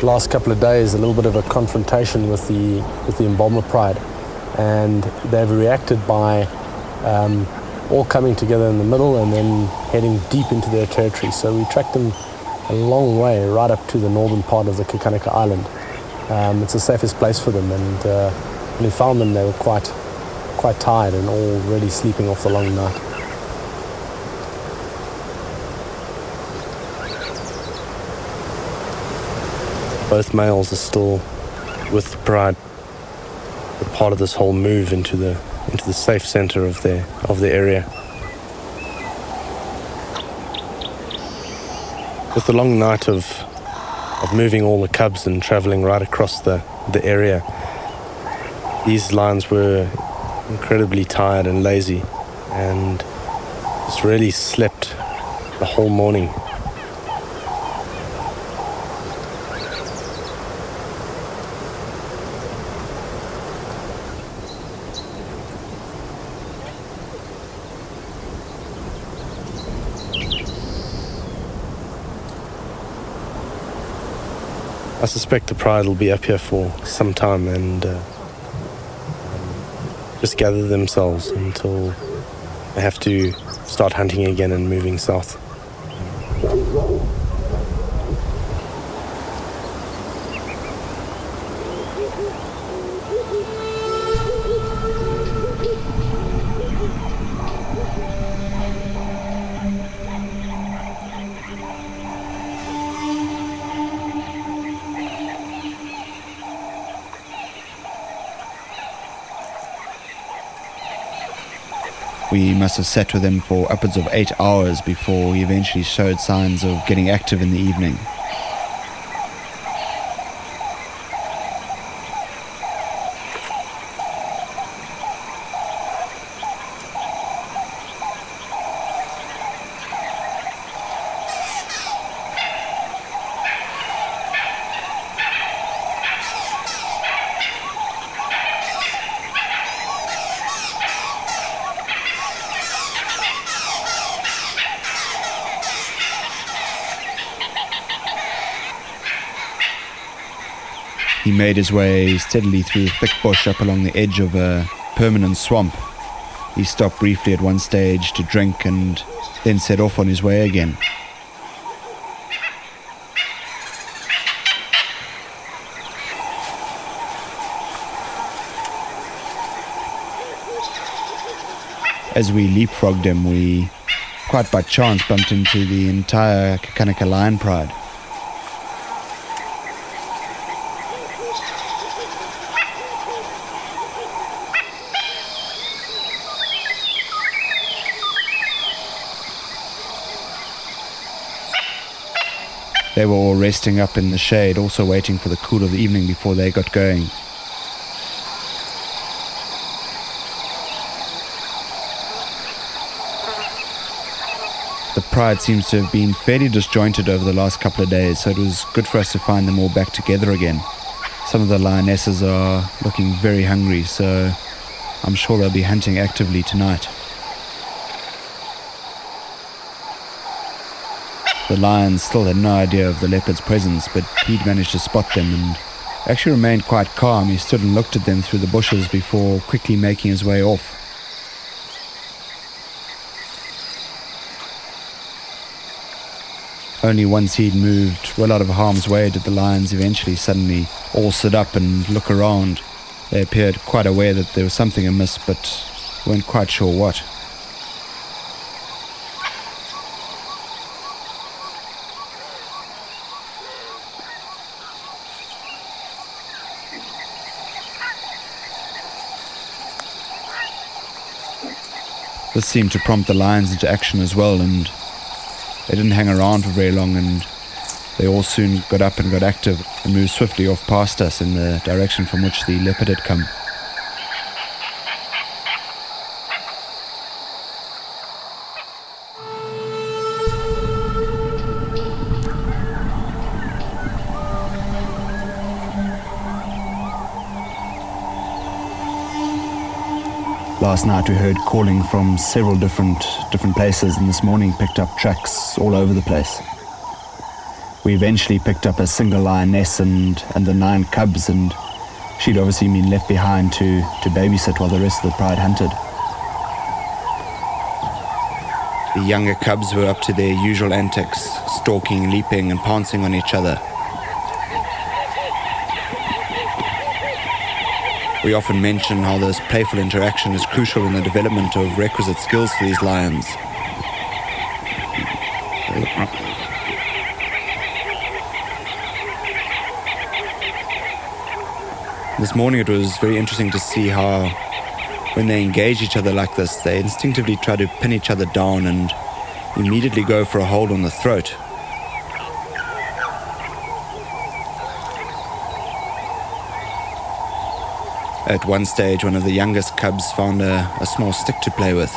last couple of days a little bit of a confrontation with the Mbomla pride, and they've reacted by all coming together in the middle and then heading deep into their territory. So we tracked them a long way right up to the northern part of the Xakanaxa Island. It's the safest place for them, and when we found them they were quite tired and already sleeping off the long night. Both males are still with the pride, but part of this whole move into the safe center of the area. With the long night of moving all the cubs and traveling right across the area, these lions were incredibly tired and lazy, and just really slept the whole morning. I suspect the pride will be up here for some time and just gather themselves until they have to start hunting again and moving south. We must have sat with him for upwards of 8 hours before he eventually showed signs of getting active in the evening. He made his way steadily through thick bush up along the edge of a permanent swamp. He stopped briefly at one stage to drink and then set off on his way again. As we leapfrogged him, we quite by chance bumped into the entire Xakanaxa lion pride. They were all resting up in the shade, also waiting for the cool of the evening before they got going. The pride seems to have been fairly disjointed over the last couple of days, so it was good for us to find them all back together again. Some of the lionesses are looking very hungry, so I'm sure they'll be hunting actively tonight. The lions still had no idea of the leopard's presence, but he'd managed to spot them and actually remained quite calm. He stood and looked at them through the bushes before quickly making his way off. Only once he'd moved well out of harm's way did the lions eventually suddenly all sit up and look around. They appeared quite aware that there was something amiss, but weren't quite sure what. This seemed to prompt the lions into action as well, and they didn't hang around for very long, and they all soon got up and got active and moved swiftly off past us in the direction from which the leopard had come. Last night we heard calling from several different places, and this morning picked up tracks all over the place. We eventually picked up a single lioness and the 9 cubs, and she'd obviously been left behind to babysit while the rest of the pride hunted. The younger cubs were up to their usual antics, stalking, leaping and pouncing on each other. We often mention how this playful interaction is crucial in the development of requisite skills for these lions. This morning it was very interesting to see how, when they engage each other like this, they instinctively try to pin each other down and immediately go for a hold on the throat. At one stage, one of the youngest cubs found a small stick to play with.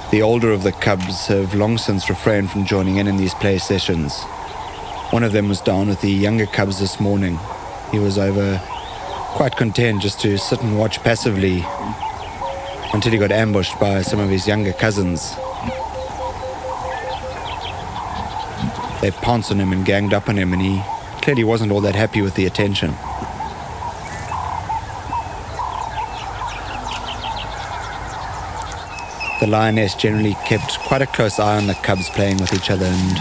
The older of the cubs have long since refrained from joining in these play sessions. One of them was down with the younger cubs this morning. He was over quite content just to sit and watch passively until he got ambushed by some of his younger cousins. They pounced on him and ganged up on him, and he clearly wasn't all that happy with the attention. The lioness generally kept quite a close eye on the cubs playing with each other, and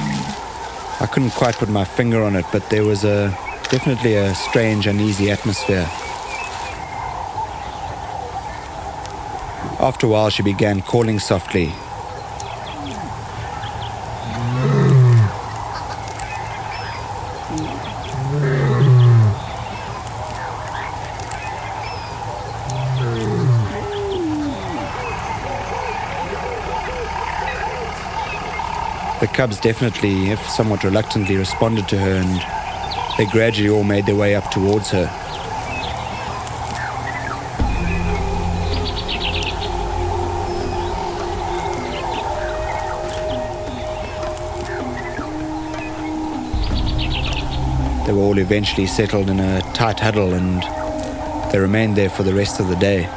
I couldn't quite put my finger on it, but there was definitely a strange, uneasy atmosphere. After a while, she began calling softly. The cubs definitely, if somewhat reluctantly, responded to her, and they gradually all made their way up towards her. They were all eventually settled in a tight huddle, and they remained there for the rest of the day.